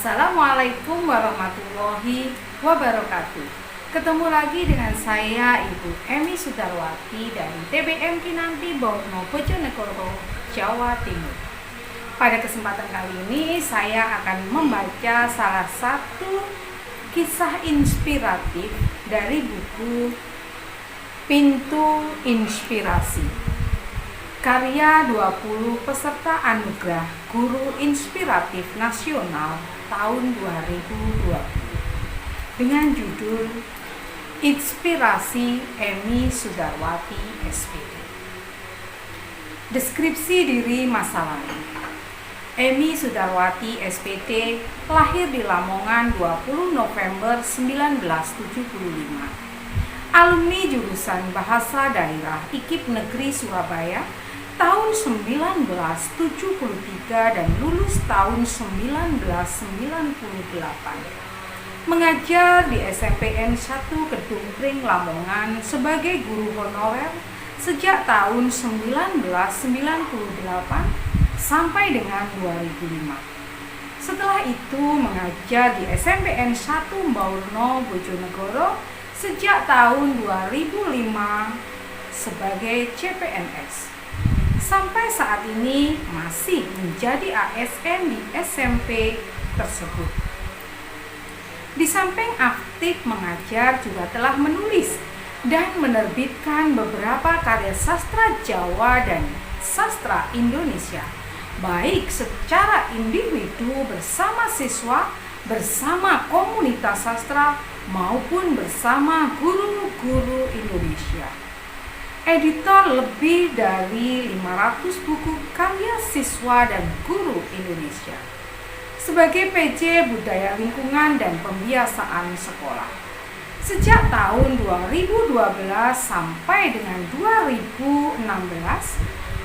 Assalamualaikum warahmatullahi wabarakatuh. Ketemu lagi dengan saya Ibu Emi Sudarwati dari TBM Kinanti Borno Bojonegoro, Jawa Timur. Pada kesempatan kali ini saya akan membaca salah satu kisah inspiratif dari buku Pintu Inspirasi, karya 20 peserta anugerah Guru Inspiratif Nasional tahun 2020 dengan judul Inspirasi Emi Sudarwati SPD. Deskripsi diri masa lalu. Emi Sudarwati SPD lahir di Lamongan 20 November 1975. Alumni jurusan Bahasa Daerah IKIP Negeri Surabaya tahun 1973 dan lulus tahun 1998. Mengajar di SMPN 1 Kedung Pring Lamongan sebagai guru honorer sejak tahun 1998 sampai dengan 2005. Setelah itu mengajar di SMPN 1 Borno Bojonegoro sejak tahun 2005 sebagai CPNS. Sampai saat ini masih menjadi ASN di SMP tersebut. Di samping aktif mengajar, juga telah menulis dan menerbitkan beberapa karya sastra Jawa dan sastra Indonesia, baik secara individu bersama siswa, bersama komunitas sastra, maupun bersama guru-guru Indonesia. Editor lebih dari 500 buku karya siswa dan guru Indonesia. Sebagai PJ Budaya Lingkungan dan Pembiasaan Sekolah. Sejak tahun 2012 sampai dengan 2016,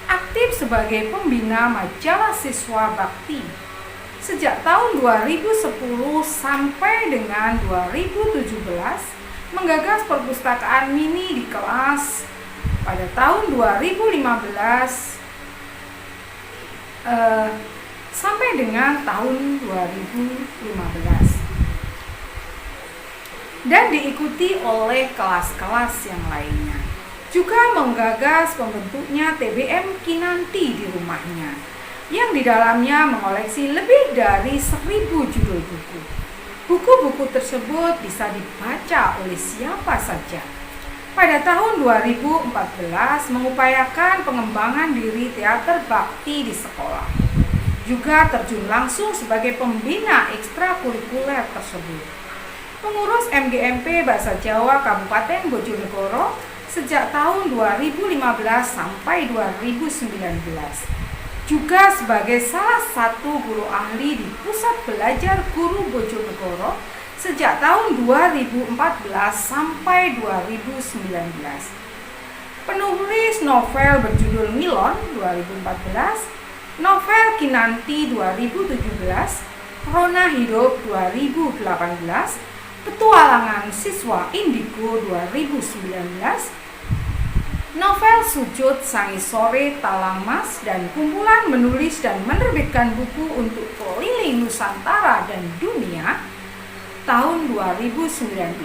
aktif sebagai pembina majalah Siswa Bakti. Sejak tahun 2010 sampai dengan 2017, menggagas perpustakaan mini di kelas. Pada tahun 2015 sampai dengan tahun 2015, dan diikuti oleh kelas-kelas yang lainnya. Juga menggagas pembentuknya TBM Kinanti di rumahnya, yang di dalamnya mengoleksi lebih dari 1000 judul buku. Buku-buku tersebut bisa dibaca oleh siapa saja. Pada tahun 2014 mengupayakan pengembangan diri teater bakti di sekolah. Juga terjun langsung sebagai pembina ekstrakurikuler tersebut. Pengurus MGMP Bahasa Jawa Kabupaten Bojonegoro sejak tahun 2015 sampai 2019. Juga sebagai salah satu guru ahli di Pusat Belajar Guru Bojonegoro sejak tahun 2014 sampai 2019. Penulis novel berjudul Milon 2014, novel Kinanti 2017, Rona Hidup 2018, Petualangan Siswa Indigo 2019, novel Sujud Sangisore Talang Mas, dan kumpulan menulis dan menerbitkan buku untuk keliling Nusantara dan dunia tahun 2019.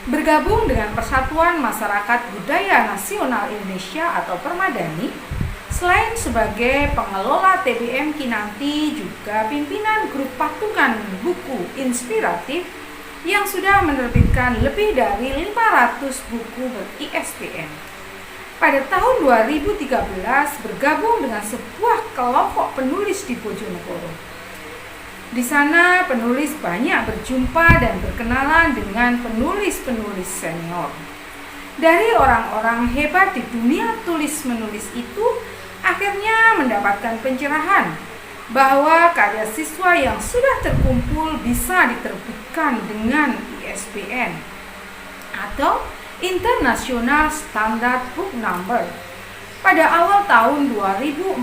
Bergabung dengan Persatuan Masyarakat Budaya Nasional Indonesia atau Permadani. Selain sebagai pengelola TBM Kinanti, juga pimpinan grup patungan buku inspiratif yang sudah menerbitkan lebih dari 500 buku ber-ISBN. Pada tahun 2013 bergabung dengan sebuah kelompok penulis di Bojonegoro. Di sana penulis banyak berjumpa dan berkenalan dengan penulis-penulis senior. Dari orang-orang hebat di dunia tulis-menulis itu, akhirnya mendapatkan pencerahan bahwa karya siswa yang sudah terkumpul bisa diterbitkan dengan ISBN atau International Standard Book Number. Pada awal tahun 2014,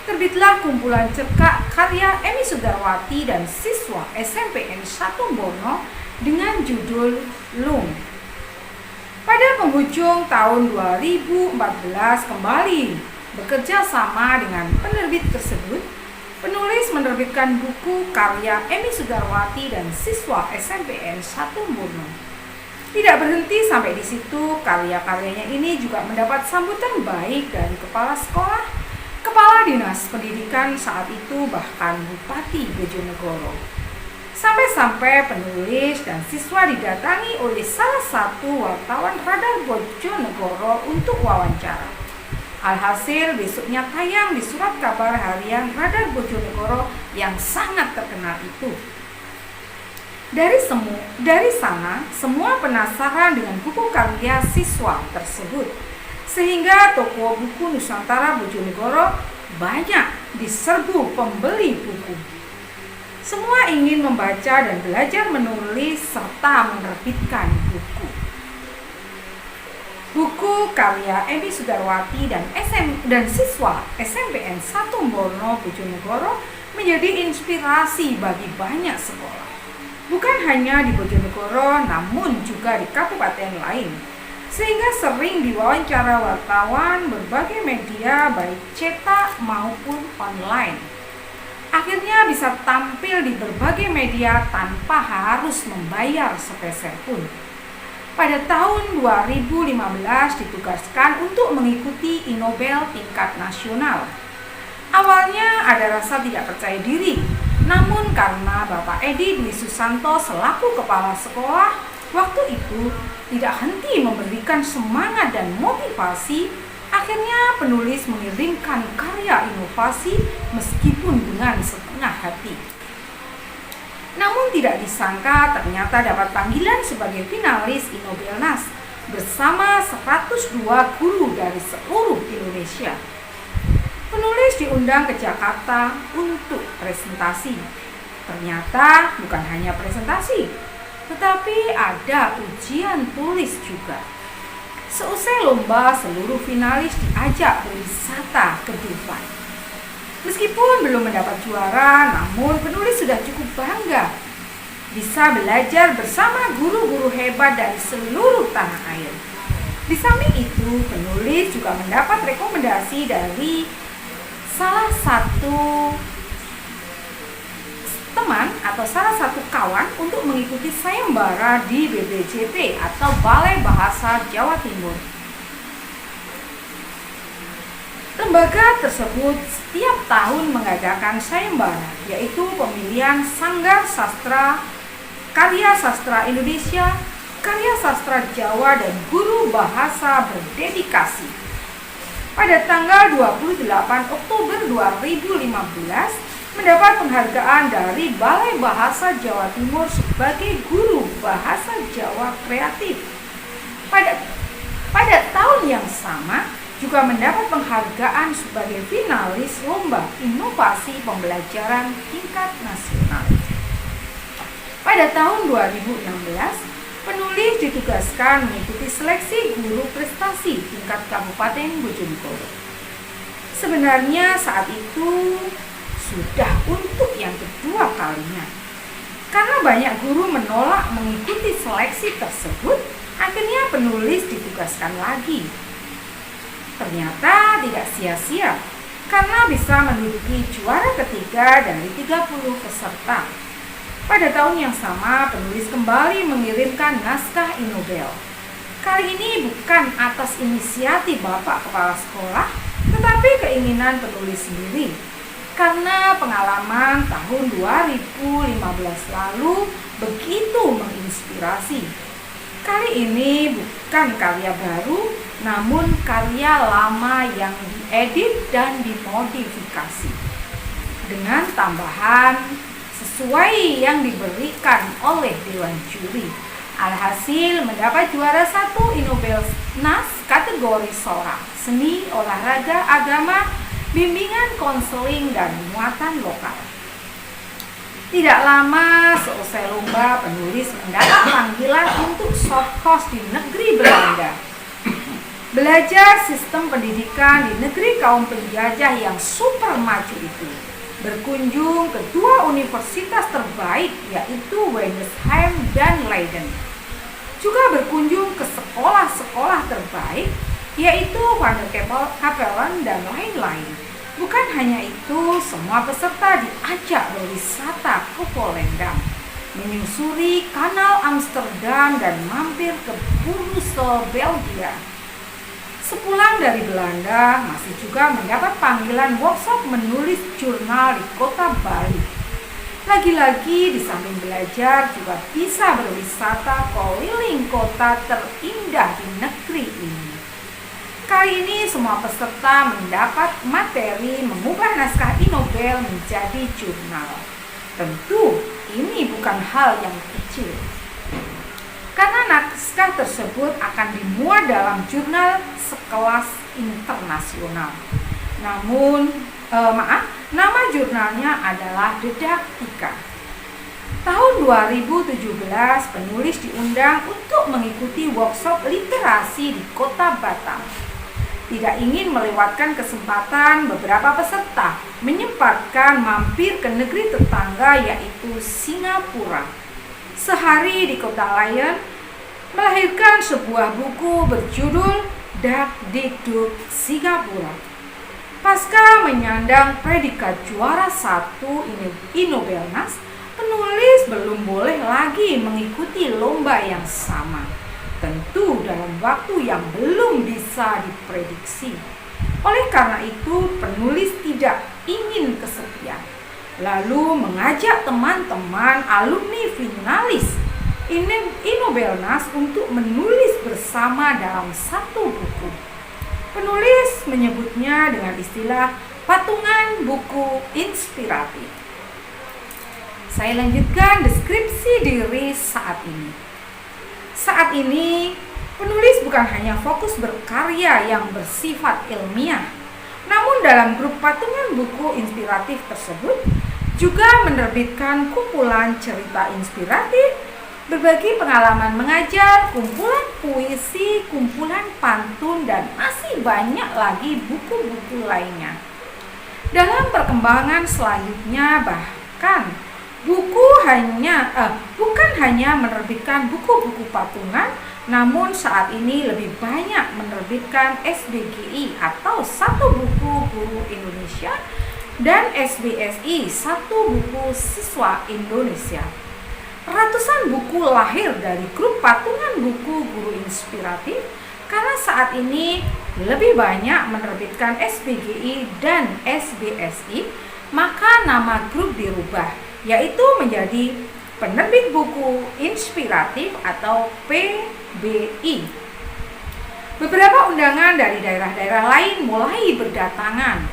terbitlah kumpulan cerkak karya Emi Sudarwati dan siswa SMPN 1 Borno dengan judul Lung. Pada penghujung tahun 2014 kembali bekerja sama dengan penerbit tersebut, Penulis menerbitkan buku karya Emi Sudarwati dan siswa SMPN 1 Murno. Tidak berhenti sampai di situ, karya-karyanya ini juga mendapat sambutan baik dari kepala sekolah, kepala dinas pendidikan saat itu, bahkan Bupati Bojonegoro. Sampai-sampai penulis dan siswa didatangi oleh salah satu wartawan Radar Bojonegoro untuk wawancara. Alhasil besoknya tayang di surat kabar harian Radar Bojonegoro yang sangat terkenal itu. Dari sana, semua penasaran dengan buku karya siswa tersebut. Sehingga toko buku Nusantara Bojonegoro banyak diserbu pembeli buku. Semua ingin membaca dan belajar menulis serta menerbitkan buku. Buku karya Emi Sudarwati dan siswa SMPN 1 Murno Bojonegoro menjadi inspirasi bagi banyak sekolah. Bukan hanya di Bojonegoro, namun juga di kabupaten lain. Sehingga sering diwawancara wartawan berbagai media baik cetak maupun online. Akhirnya bisa tampil di berbagai media tanpa harus membayar sepeser pun. Pada tahun 2015 ditugaskan untuk mengikuti Inobel tingkat nasional. Awalnya ada rasa tidak percaya diri, namun karena Bapak Edi Dwi Susanto selaku kepala sekolah waktu itu tidak henti memberikan semangat dan motivasi, akhirnya penulis mengirimkan karya inovasi meskipun dengan setengah hati. Namun tidak disangka ternyata dapat panggilan sebagai finalis Inobelnas bersama 102 guru dari seluruh Indonesia. Penulis diundang ke Jakarta untuk presentasi. Ternyata bukan hanya presentasi, tetapi ada ujian tulis juga. Seusai lomba, seluruh finalis diajak berwisata ke Dubai. Meskipun belum mendapat juara, namun penulis sudah cukup bangga bisa belajar bersama guru-guru hebat dari seluruh tanah air. Di samping itu, penulis juga mendapat rekomendasi dari salah satu teman atau salah satu kawan untuk mengikuti sayembara di BBJT atau Balai Bahasa Jawa Timur. Lembaga tersebut setiap tahun mengadakan sayembara, yaitu pemilihan Sanggar Sastra, Karya Sastra Indonesia, Karya Sastra Jawa, dan Guru Bahasa Berdedikasi. Pada tanggal 28 Oktober 2015, mendapat penghargaan dari Balai Bahasa Jawa Timur sebagai Guru Bahasa Jawa Kreatif. Pada tahun yang sama, juga mendapat penghargaan sebagai finalis Lomba Inovasi Pembelajaran Tingkat Nasional. Pada tahun 2016, penulis ditugaskan mengikuti seleksi guru prestasi tingkat Kabupaten Bojonegoro. Sebenarnya saat itu sudah untuk yang kedua kalinya. Karena banyak guru menolak mengikuti seleksi tersebut, akhirnya penulis ditugaskan lagi. Ternyata tidak sia-sia, karena bisa menduduki juara ketiga dari 30 peserta. Pada tahun yang sama, penulis kembali mengirimkan naskah Inobel. Kali ini bukan atas inisiatif Bapak Kepala Sekolah, tetapi keinginan penulis sendiri. Karena pengalaman tahun 2015 lalu begitu menginspirasi. Kali ini bukan karya baru, namun karya lama yang diedit dan dimodifikasi dengan tambahan sesuai yang diberikan oleh Dewan Juri. Alhasil mendapat juara 1 Inobelnas kategori Sora, Seni, Olahraga, Agama, Bimbingan Konseling, dan Muatan Lokal. Tidak lama seusai lomba, penulis mendapat panggilan untuk short course di negeri Belanda. Belajar sistem pendidikan di negeri kaum penjajah yang super maju itu. Berkunjung ke dua universitas terbaik, yaitu Windesheim dan Leiden. Juga berkunjung ke sekolah-sekolah terbaik, yaitu Van der Capellen dan lain-lain. Bukan hanya itu, semua peserta diajak berwisata ke Volendam, menyusuri Kanal Amsterdam dan mampir ke Brussel, Belgia. Sepulang dari Belanda, masih juga mendapat panggilan workshop menulis jurnal di kota Bali. Lagi-lagi di samping belajar juga bisa berwisata keliling kota terindah di negeri ini. Kali ini semua peserta mendapat materi mengubah naskah Inobel menjadi jurnal. Tentu ini bukan hal yang kecil, karena naskah tersebut akan dimuat dalam jurnal sekelas internasional. Nama jurnalnya adalah Didaktika. Tahun 2017 penulis diundang untuk mengikuti workshop literasi di kota Batam. Tidak ingin melewatkan kesempatan, beberapa peserta menyempatkan mampir ke negeri tetangga yaitu Singapura. Sehari di kota lain melahirkan sebuah buku berjudul Dakdikduk Singapura. Pasca menyandang predikat juara 1 Inobelnas, penulis belum boleh lagi mengikuti lomba yang sama. Tentu dalam waktu yang belum bisa diprediksi. Oleh karena itu, penulis tidak ingin kesepian. Lalu mengajak teman-teman alumni finalis Inobelnas untuk menulis bersama dalam satu buku. Penulis menyebutnya dengan istilah patungan buku inspiratif. Saya lanjutkan deskripsi diri saat ini. Saat ini, penulis bukan hanya fokus berkarya yang bersifat ilmiah, namun dalam grup patungan buku inspiratif tersebut juga menerbitkan kumpulan cerita inspiratif, berbagi pengalaman mengajar, kumpulan puisi, kumpulan pantun, dan masih banyak lagi buku-buku lainnya. Dalam perkembangan selanjutnya bahkan bukan hanya menerbitkan buku-buku patungan, namun saat ini lebih banyak menerbitkan SBGI atau Satu Buku Guru Indonesia dan SBSI, Satu Buku Siswa Indonesia. Ratusan buku lahir dari grup patungan buku guru inspiratif karena saat ini lebih banyak menerbitkan SBGI dan SBSI, maka nama grup dirubah, yaitu menjadi Penerbit Buku Inspiratif atau PBI. Beberapa undangan dari daerah-daerah lain mulai berdatangan,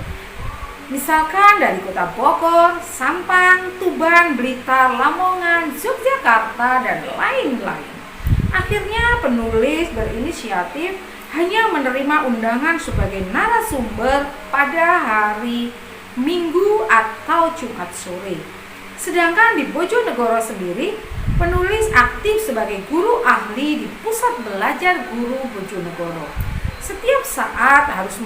misalkan dari kota Bogor, Sampang, Tuban, Blitar, Lamongan, Yogyakarta, dan lain-lain. Akhirnya penulis berinisiatif hanya menerima undangan sebagai narasumber pada hari Minggu atau Jumat sore. Sedangkan di Bojonegoro sendiri, penulis aktif sebagai guru ahli di Pusat Belajar Guru Bojonegoro. Setiap saat harus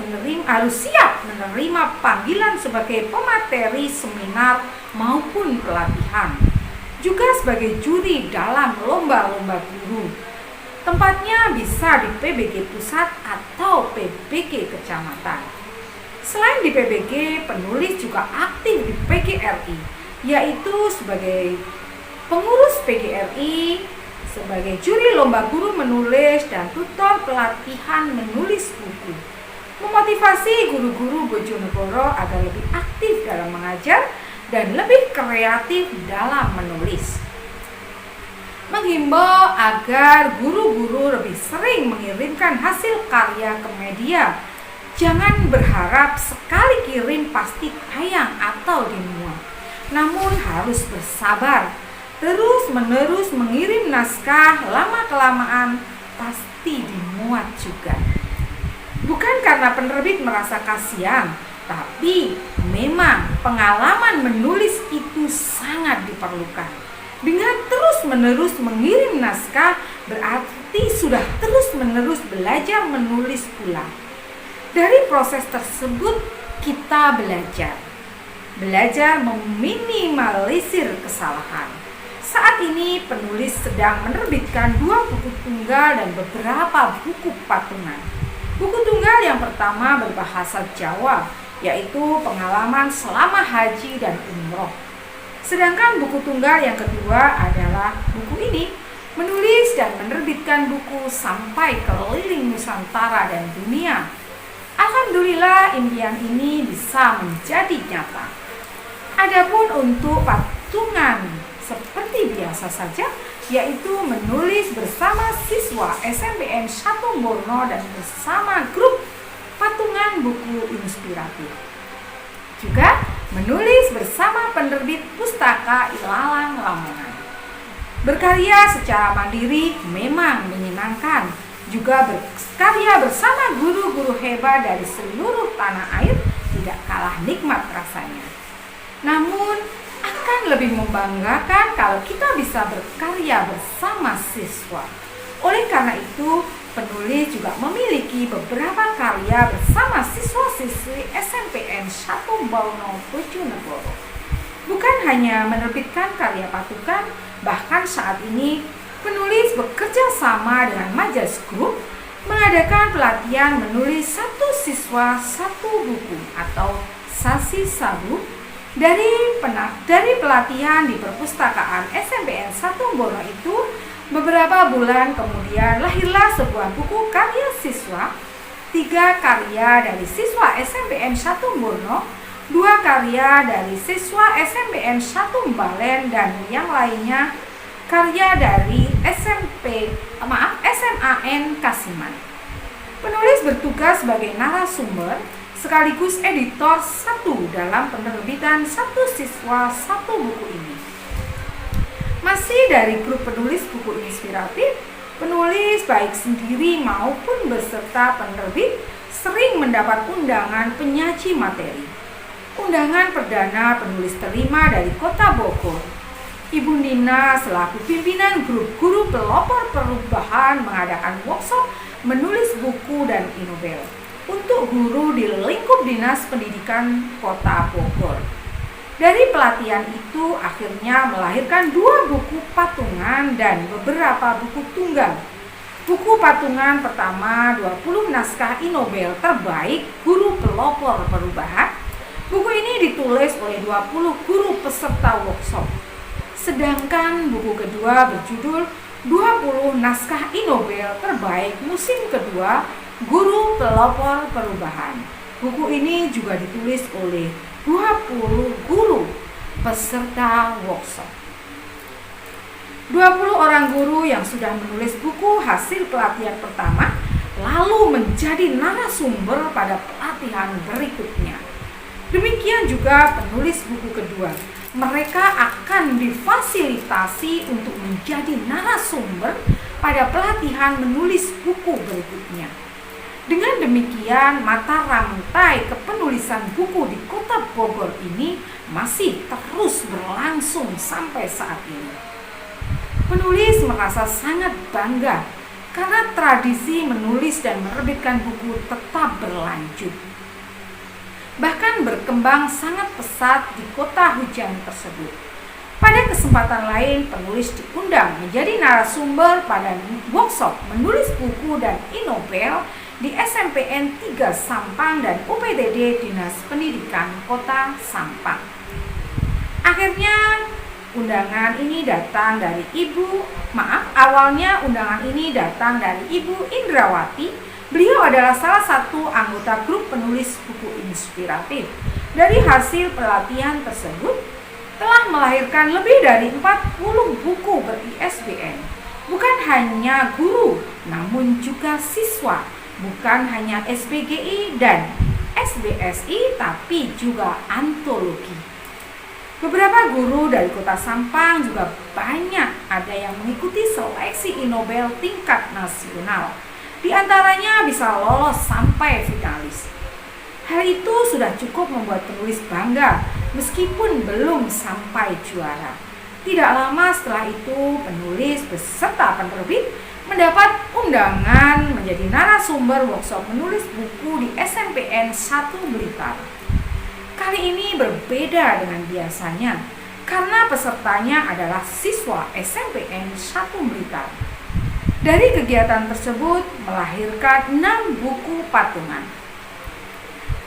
siap menerima panggilan sebagai pemateri seminar maupun pelatihan. Juga sebagai juri dalam lomba-lomba guru. Tempatnya bisa di PBG Pusat atau PBG Kecamatan. Selain di PBG, penulis juga aktif di PGRI, yaitu sebagai pengurus PGRI, sebagai juri lomba guru menulis, dan tutor pelatihan menulis buku. Memotivasi guru-guru Bojonegoro agar lebih aktif dalam mengajar dan lebih kreatif dalam menulis. Menghimbau agar guru-guru lebih sering mengirimkan hasil karya ke media. Jangan berharap sekali kirim pasti tayang atau dimuat. Namun harus bersabar, terus-menerus mengirim naskah, lama-kelamaan pasti dimuat juga. Bukan karena penerbit merasa kasihan, tapi memang pengalaman menulis itu sangat diperlukan. Dengan terus-menerus mengirim naskah, berarti sudah terus-menerus belajar menulis pula. Dari proses tersebut kita belajar meminimalisir kesalahan. Saat ini penulis sedang menerbitkan 2 buku tunggal dan beberapa buku patungan. Buku tunggal yang pertama berbahasa Jawa, yaitu pengalaman selama haji dan umroh. Sedangkan buku tunggal yang kedua adalah buku ini, menulis dan menerbitkan buku sampai keliling Nusantara dan dunia. Alhamdulillah impian ini bisa menjadi nyata. Adapun untuk patungan seperti biasa saja, yaitu menulis bersama siswa SMPN 1 Borno dan bersama grup patungan buku inspiratif. Juga menulis bersama penerbit Pustaka Ilalang Lamongan. Berkarya secara mandiri memang menyenangkan, juga berkarya bersama guru-guru hebat dari seluruh tanah air tidak kalah nikmat rasanya. Namun akan lebih membanggakan kalau kita bisa berkarya bersama siswa. Oleh karena itu, penulis juga memiliki beberapa karya bersama siswa-siswi SMPN 1 Borno Bojonegoro. Bukan hanya menerbitkan karya patukan, bahkan saat ini penulis bekerja sama dengan Majas Group mengadakan pelatihan menulis satu siswa satu buku atau Sasi Sabu. Dari pelatihan di perpustakaan SMPN 1 Borno itu, beberapa bulan kemudian lahirlah sebuah buku karya siswa, 3 karya dari siswa SMPN 1 Borno, 2 karya dari siswa SMPN 1 Balen, dan yang lainnya karya dari SMAN Kasiman. Penulis bertugas sebagai narasumber sekaligus editor 1 dalam penerbitan satu siswa satu buku ini. Masih dari grup penulis buku inspiratif, penulis baik sendiri maupun beserta penerbit sering mendapat undangan penyaji materi. Undangan perdana penulis terima dari Kota Bogor. Ibu Nina selaku pimpinan grup guru pelopor perubahan mengadakan workshop menulis buku dan e-novel untuk guru di lingkup Dinas Pendidikan Kota Bogor. Dari pelatihan itu akhirnya melahirkan 2 buku patungan dan beberapa buku tunggal. Buku patungan pertama 20 naskah e-novel terbaik guru pelopor perubahan. Buku ini ditulis oleh 20 guru peserta workshop. Sedangkan buku kedua berjudul 20 naskah e-novel terbaik musim kedua Guru Pelopor Perubahan. Buku ini juga ditulis oleh 20 guru peserta workshop. 20 orang guru yang sudah menulis buku hasil pelatihan pertama lalu menjadi narasumber pada pelatihan berikutnya. Demikian juga penulis buku kedua. Mereka akan difasilitasi untuk menjadi narasumber pada pelatihan menulis buku berikutnya. Dengan demikian, mata rantai kepenulisan buku di Kota Bogor ini masih terus berlangsung sampai saat ini. Penulis merasa sangat bangga karena tradisi menulis dan menerbitkan buku tetap berlanjut. Bahkan berkembang sangat pesat di kota hujan tersebut. Pada kesempatan lain, penulis diundang menjadi narasumber pada workshop menulis buku dan e-novel di SMPN 3 Sampang dan UPTD Dinas Pendidikan Kota Sampang. Akhirnya undangan ini datang dari awalnya undangan ini datang dari Ibu Indrawati. Beliau adalah salah satu anggota grup penulis buku inspiratif. Dari hasil pelatihan tersebut telah melahirkan lebih dari 40 buku ber-ISBN. Bukan hanya guru, namun juga siswa. Bukan hanya SPGI dan SBSI, tapi juga antologi. Beberapa guru dari Kota Sampang juga banyak ada yang mengikuti seleksi e-novel tingkat nasional. Di antaranya bisa lolos sampai finalis. Hal itu sudah cukup membuat penulis bangga meskipun belum sampai juara. Tidak lama setelah itu, penulis beserta penerbit mendapat undangan menjadi narasumber workshop menulis buku di SMPN 1 Blitar. Kali ini berbeda dengan biasanya karena pesertanya adalah siswa SMPN 1 Blitar. Dari kegiatan tersebut melahirkan 6 buku patungan.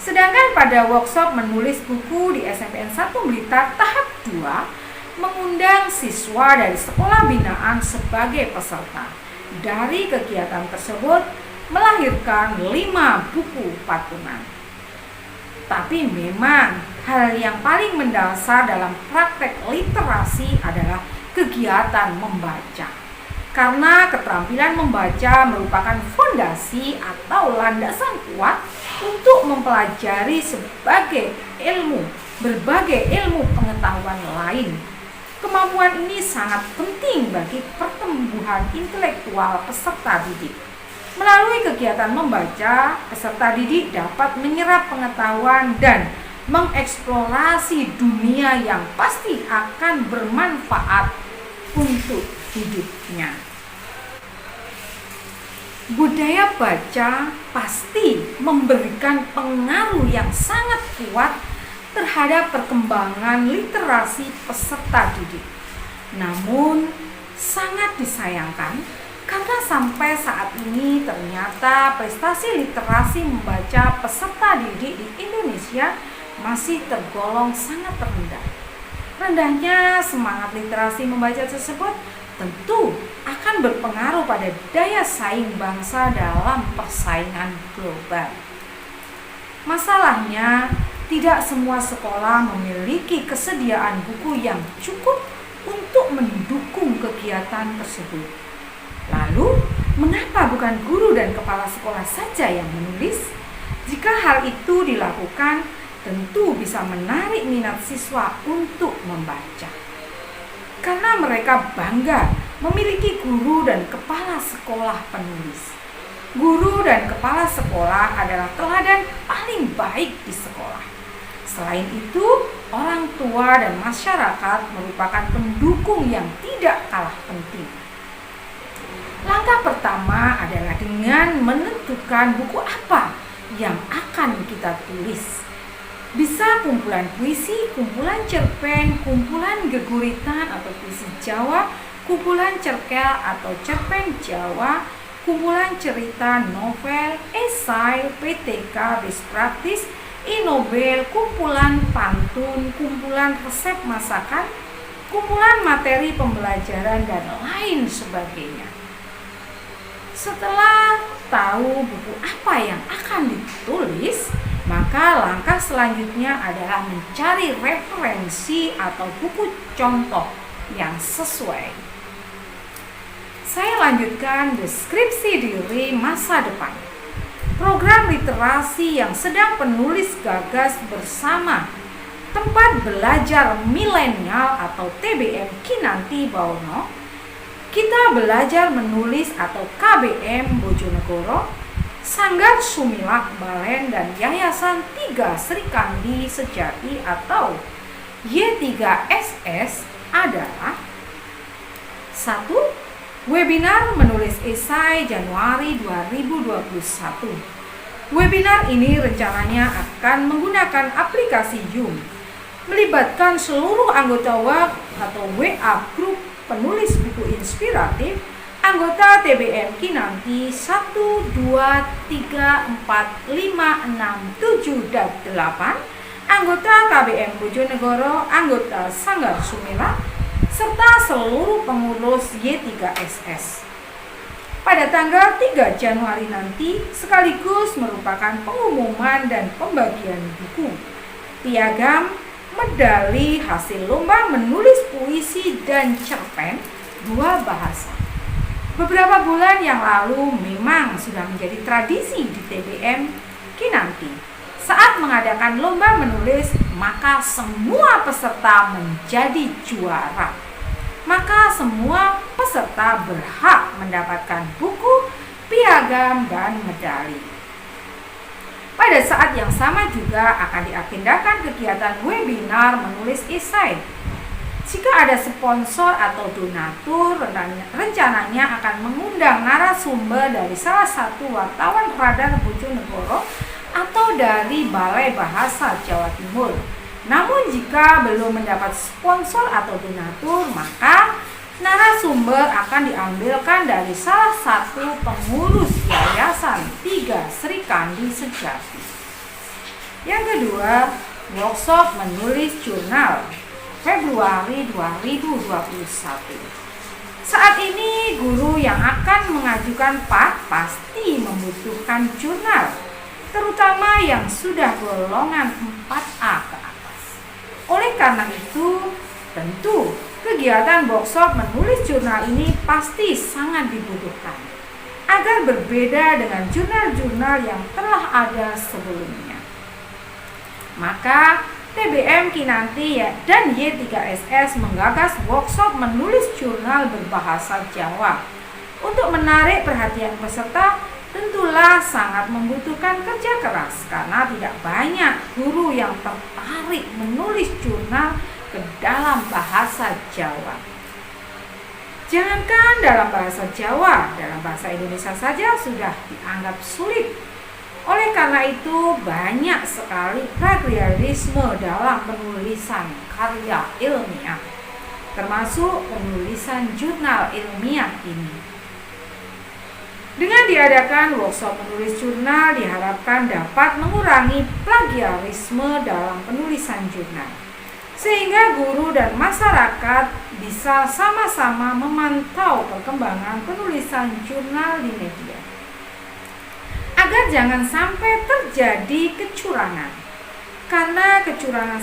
Sedangkan Kemudian pada workshop menulis buku di SMPN 1 Blitar tahap 2, mengundang siswa dari sekolah binaan sebagai peserta. Dari kegiatan tersebut melahirkan 5 buku patungan. Tapi memang hal yang paling mendasar dalam praktek literasi adalah kegiatan membaca. Karena keterampilan membaca merupakan fondasi atau landasan kuat untuk mempelajari berbagai ilmu pengetahuan lain. Kemampuan ini sangat penting bagi pertumbuhan intelektual peserta didik. Melalui kegiatan membaca, peserta didik dapat menyerap pengetahuan dan mengeksplorasi dunia yang pasti akan bermanfaat untuk hidupnya. Budaya baca pasti memberikan pengaruh yang sangat kuat terhadap perkembangan literasi peserta didik. Namun, sangat disayangkan karena sampai saat ini ternyata prestasi literasi membaca peserta didik di Indonesia masih tergolong sangat rendah. Rendahnya semangat literasi membaca tersebut tentu akan berpengaruh pada daya saing bangsa dalam persaingan global. Masalahnya, tidak semua sekolah memiliki kesediaan buku yang cukup untuk mendukung kegiatan tersebut. Lalu, mengapa bukan guru dan kepala sekolah saja yang menulis? Jika hal itu dilakukan, tentu bisa menarik minat siswa untuk membaca. Karena mereka bangga memiliki guru dan kepala sekolah penulis. Guru dan kepala sekolah adalah teladan paling baik di sekolah. Selain itu, orang tua dan masyarakat merupakan pendukung yang tidak kalah penting. Langkah pertama adalah dengan menentukan buku apa yang akan kita tulis. Bisa kumpulan puisi, kumpulan cerpen, kumpulan geguritan atau puisi Jawa, kumpulan cerkel atau cerpen Jawa, kumpulan cerita, novel, esai, PTK, best practice, inobel, kumpulan pantun, kumpulan resep masakan, kumpulan materi pembelajaran, dan lain sebagainya. Setelah tahu buku apa yang akan ditulis, maka langkah selanjutnya adalah mencari referensi atau buku contoh yang sesuai. Saya lanjutkan deskripsi diri masa depan. Program literasi yang sedang penulis gagas bersama Tempat Belajar Milenial atau TBM Kinanti Bawono. Kita belajar menulis atau KBM Bojonegoro, Sanggar Sumilat Balen, dan Yayasan 3 Sri Kandi Sejati atau Y3SS adalah 1. Webinar menulis esai Januari 2021. Webinar ini rencananya akan menggunakan aplikasi Zoom, melibatkan seluruh anggota WA atau WA Group penulis buku inspiratif, anggota TBM Kinanti 1, 2, 3, 4, 5, 6, 7, dan 8, anggota KBM Bojonegoro, anggota Sanggar Sumilat, serta seluruh pengurus Y3SS. Pada tanggal 3 Januari nanti sekaligus merupakan pengumuman dan pembagian buku, piagam, medali hasil lomba menulis puisi dan cerpen 2 bahasa. Beberapa bulan yang lalu memang sudah menjadi tradisi di TBM Kinanti. Saat mengadakan lomba menulis, maka semua peserta menjadi juara. Maka semua peserta berhak mendapatkan buku, piagam, dan medali. Pada saat yang sama juga akan diagendakan kegiatan webinar menulis esai. Jika ada sponsor atau donatur, rencananya akan mengundang narasumber dari salah satu wartawan radar Bojonegoro atau dari Balai Bahasa Jawa Timur. Namun jika belum mendapat sponsor atau donatur, maka narasumber akan diambilkan dari salah satu pengurus Yayasan 3 Sri Kandi Sejati. Yang kedua, workshop menulis jurnal Februari 2021. Saat ini guru yang akan mengajukan PAT pasti membutuhkan jurnal, terutama yang sudah golongan 4A ke atas. Oleh karena itu, tentu kegiatan workshop menulis jurnal ini pasti sangat dibutuhkan, agar berbeda dengan jurnal-jurnal yang telah ada sebelumnya. Maka TBM Kinanti dan Y3SS menggagas workshop menulis jurnal berbahasa Jawa. Untuk menarik perhatian peserta, tentulah sangat membutuhkan kerja keras karena tidak banyak guru yang tertarik menulis jurnal ke dalam bahasa Jawa. Jangankan dalam bahasa Jawa, dalam bahasa Indonesia saja sudah dianggap sulit. Oleh karena itu, banyak sekali plagiarisme dalam penulisan karya ilmiah, termasuk penulisan jurnal ilmiah ini. Dengan diadakan workshop menulis jurnal, diharapkan dapat mengurangi plagiarisme dalam penulisan jurnal, sehingga guru dan masyarakat bisa sama-sama memantau perkembangan penulisan jurnal di media, agar jangan sampai terjadi kecurangan, karena kecurangan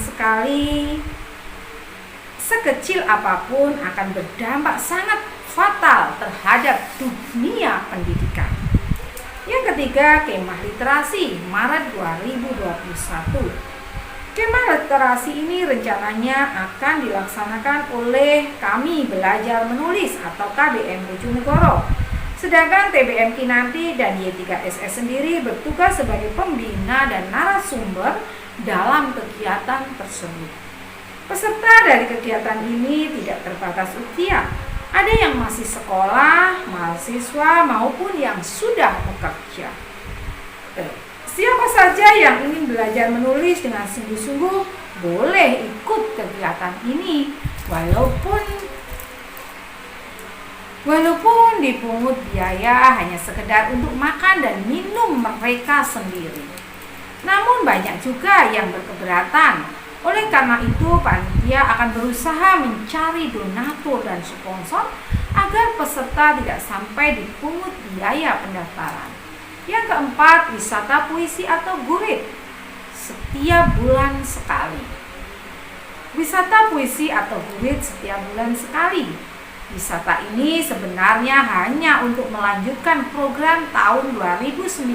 sekecil apapun akan berdampak sangat fatal terhadap dunia pendidikan. Yang ketiga, Kemah Literasi Maret 2021. Kemah Literasi ini rencananya akan dilaksanakan oleh Kami Belajar Menulis atau KBM Bojonegoro. Sedangkan TBM Kinanti dan Y3SS sendiri bertugas sebagai pembina dan narasumber dalam kegiatan tersebut. Peserta dari kegiatan ini tidak terbatas usia. Ada yang masih sekolah, mahasiswa, maupun yang sudah bekerja. Siapa saja yang ingin belajar menulis dengan sungguh-sungguh boleh ikut kegiatan ini, walaupun dipungut biaya hanya sekedar untuk makan dan minum mereka sendiri. Namun banyak juga yang berkeberatan. Oleh karena itu, panitia akan berusaha mencari donatur dan sponsor agar peserta tidak sampai dipungut biaya pendaftaran. Yang keempat, wisata puisi atau gurit setiap bulan sekali. Wisata puisi atau gurit setiap bulan sekali. Wisata ini sebenarnya hanya untuk melanjutkan program tahun 2019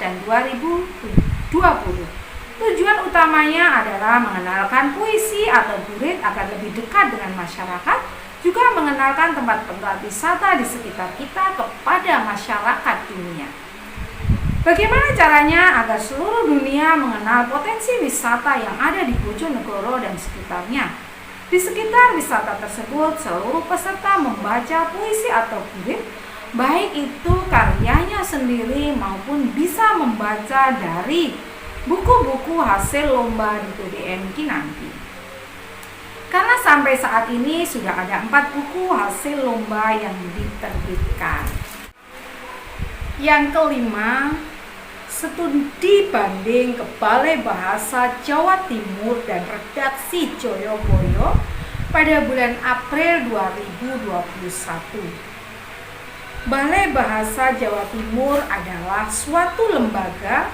dan 2020. Tujuan utamanya adalah mengenalkan puisi atau gurit agar lebih dekat dengan masyarakat, juga mengenalkan tempat-tempat wisata di sekitar kita kepada masyarakat dunia. Bagaimana caranya agar seluruh dunia mengenal potensi wisata yang ada di Bojonegoro dan sekitarnya? Di sekitar wisata tersebut, seluruh peserta membaca puisi atau gurit, baik itu karyanya sendiri maupun bisa membaca dari buku-buku hasil lomba di TBM Kinanti. Karena sampai saat ini sudah ada 4 buku hasil lomba yang diterbitkan. Yang kelima, studi banding ke Balai Bahasa Jawa Timur dan Redaksi Joyoboyo pada bulan April 2021. Balai Bahasa Jawa Timur adalah suatu lembaga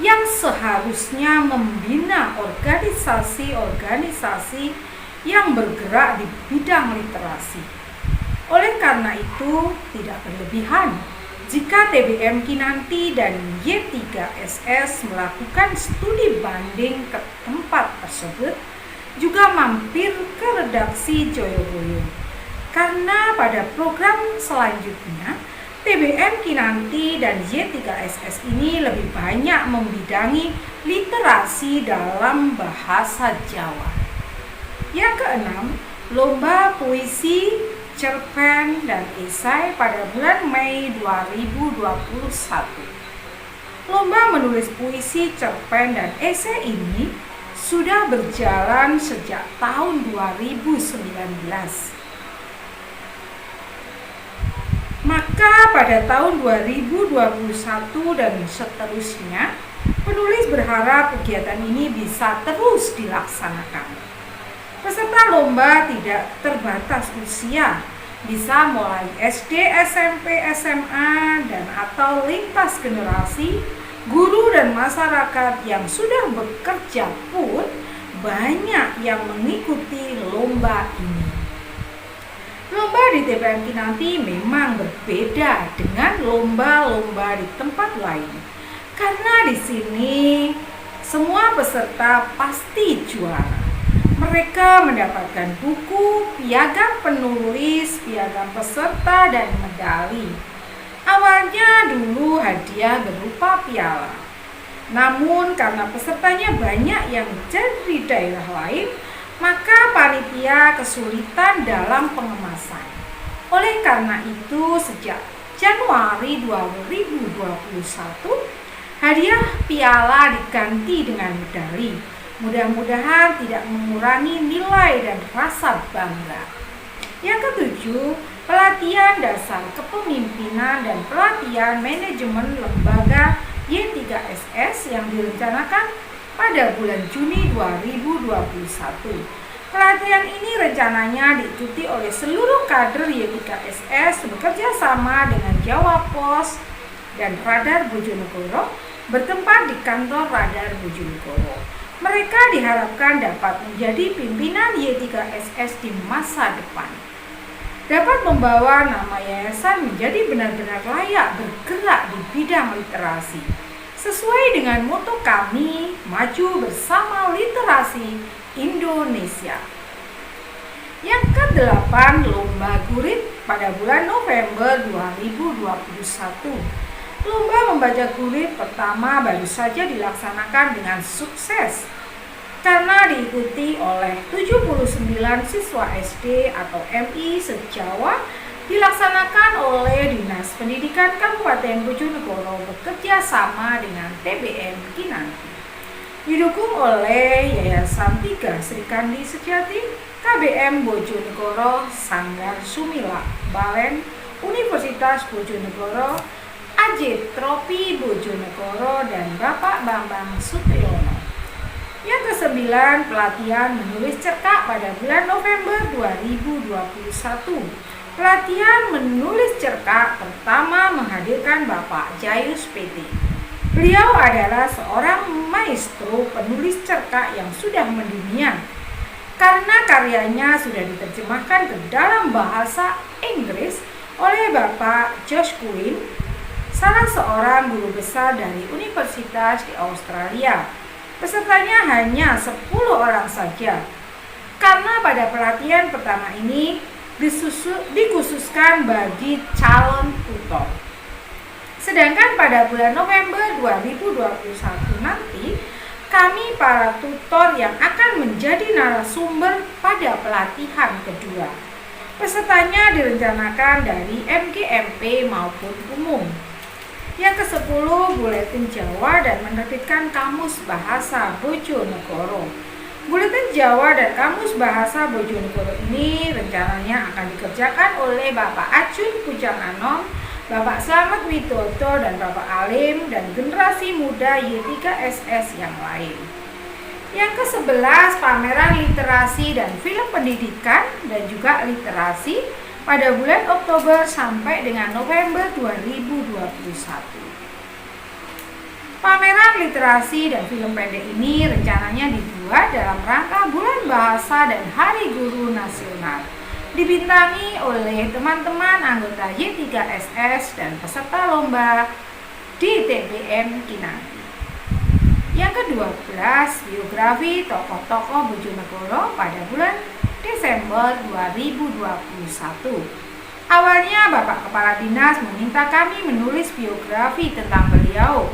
yang seharusnya membina organisasi-organisasi yang bergerak di bidang literasi. Oleh karena itu, tidak berlebihan jika TBM Kinanti dan Y3SS melakukan studi banding ke tempat tersebut, juga mampir ke redaksi Joyoboyo. Karena pada program selanjutnya, TBM Kinanti dan Y3SS ini lebih banyak membidangi literasi dalam bahasa Jawa. Yang keenam, lomba puisi, cerpen, dan esai pada bulan Mei 2021. Lomba menulis puisi, cerpen, dan esai ini sudah berjalan sejak tahun 2019. Maka pada tahun 2021 dan seterusnya, Penulis berharap kegiatan ini bisa terus dilaksanakan. Peserta lomba tidak terbatas usia, bisa mulai SD, SMP, SMA, dan atau lintas generasi. Guru dan masyarakat yang sudah bekerja pun banyak yang mengikuti lomba ini. Lomba di TPM Kinanti memang berbeda dengan lomba-lomba di tempat lain, karena di sini semua peserta pasti juara. Mereka mendapatkan buku, piagam penulis, piagam peserta, dan medali. Awalnya dulu hadiah berupa piala. Namun karena pesertanya banyak yang dari daerah lain, maka panitia kesulitan dalam pengemasan. Oleh karena itu, sejak Januari 2021, hadiah piala diganti dengan medali. Mudah-mudahan tidak mengurangi nilai dan rasa bangga. Yang ketujuh, pelatihan dasar kepemimpinan dan pelatihan manajemen lembaga Y3SS yang direncanakan pada bulan Juni 2021. Pelatihan ini rencananya diikuti oleh seluruh kader Y3SS bekerja sama dengan Jawa Pos dan Radar Bojonegoro bertempat di kantor Radar Bojonegoro. Mereka diharapkan dapat menjadi pimpinan Y3SS di masa depan. Dapat membawa nama yayasan menjadi benar-benar layak bergerak di bidang literasi. Sesuai dengan moto kami, maju bersama literasi Indonesia. Yang ke-8, Lomba Gurit pada bulan November 2021. Lomba membaca gurit pertama baru saja dilaksanakan dengan sukses karena diikuti oleh 79 siswa SD atau MI se-Jawa, dilaksanakan oleh Dinas Pendidikan Kabupaten Bojonegoro bekerja sama dengan TBM Kinanti. Didukung oleh Yayasan 3 Sri Kandi Sejati, KBM Bojonegoro, Sanggar Sumila, Balen, Universitas Bojonegoro, AJ Tropi Bojonegoro, dan Bapak Bambang Sutriyono. Yang ke-9, pelatihan menulis cerkak pada bulan November 2021. Pelatihan menulis cerkak pertama menghadirkan Bapak Jayus PT. Beliau adalah seorang maestro penulis cerkak yang sudah mendunia karena karyanya sudah diterjemahkan ke dalam bahasa Inggris oleh Bapak Josh Quinn, salah seorang guru besar dari universitas di Australia. Pesertanya hanya 10 orang saja, karena pada pelatihan pertama ini dikhususkan bagi calon tutor. Sedangkan pada bulan November 2021 nanti, kami para tutor yang akan menjadi narasumber pada pelatihan kedua. Pesertanya direncanakan dari MGMP maupun umum. Yang ke-10, Buletin Jawa dan menerbitkan Kamus Bahasa Bojonegoro. Buletin Jawa dan Kamus Bahasa Bojonegoro ini rencananya akan dikerjakan oleh Bapak Acun Pucang Anom, Bapak Slamet Witoto, dan Bapak Alim, dan generasi muda Y3SS yang lain. Yang ke-11, pameran literasi dan film pendidikan dan juga literasi pada bulan Oktober sampai dengan November 2021. Pameran literasi dan film pendek ini rencananya dibuat dalam rangka Bulan Bahasa dan Hari Guru Nasional. Dibintangi oleh teman-teman anggota Y3SS dan peserta lomba di TBM Kinanti. Yang ke-12, biografi tokoh-tokoh Bojonegoro pada bulan Desember 2021. Awalnya Bapak Kepala Dinas meminta kami menulis biografi tentang beliau.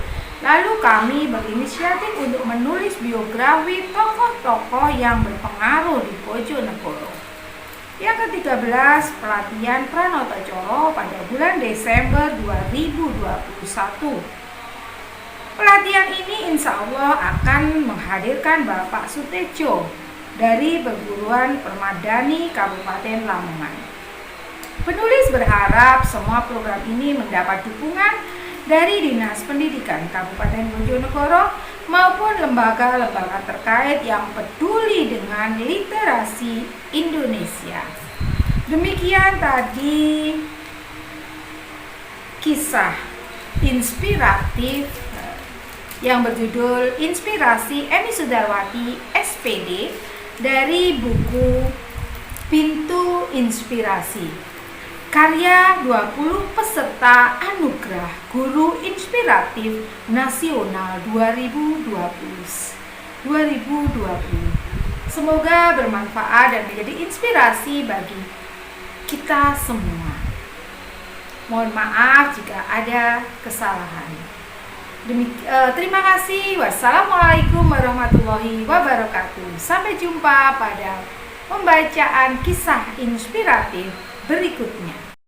Lalu kami berinisiatif untuk menulis biografi tokoh-tokoh yang berpengaruh di Bojonegoro. Yang ke-13, pelatihan Pranoto Coro pada bulan Desember 2021. Pelatihan ini insya Allah akan menghadirkan Bapak Sutejo dari Perguruan Permadani Kabupaten Lamongan. Penulis berharap semua program ini mendapat dukungan dari Dinas Pendidikan Kabupaten Bojonegoro maupun lembaga-lembaga terkait yang peduli dengan literasi Indonesia. Demikian tadi kisah inspiratif yang berjudul Inspirasi Emi Sudarwati SPD dari buku Pintu Inspirasi, karya 20 peserta Anugerah Guru Inspiratif Nasional 2020. Semoga bermanfaat dan menjadi inspirasi bagi kita semua. Mohon maaf jika ada kesalahan. Terima kasih. Wassalamualaikum warahmatullahi wabarakatuh. Sampai jumpa pada pembacaan kisah inspiratif berikutnya.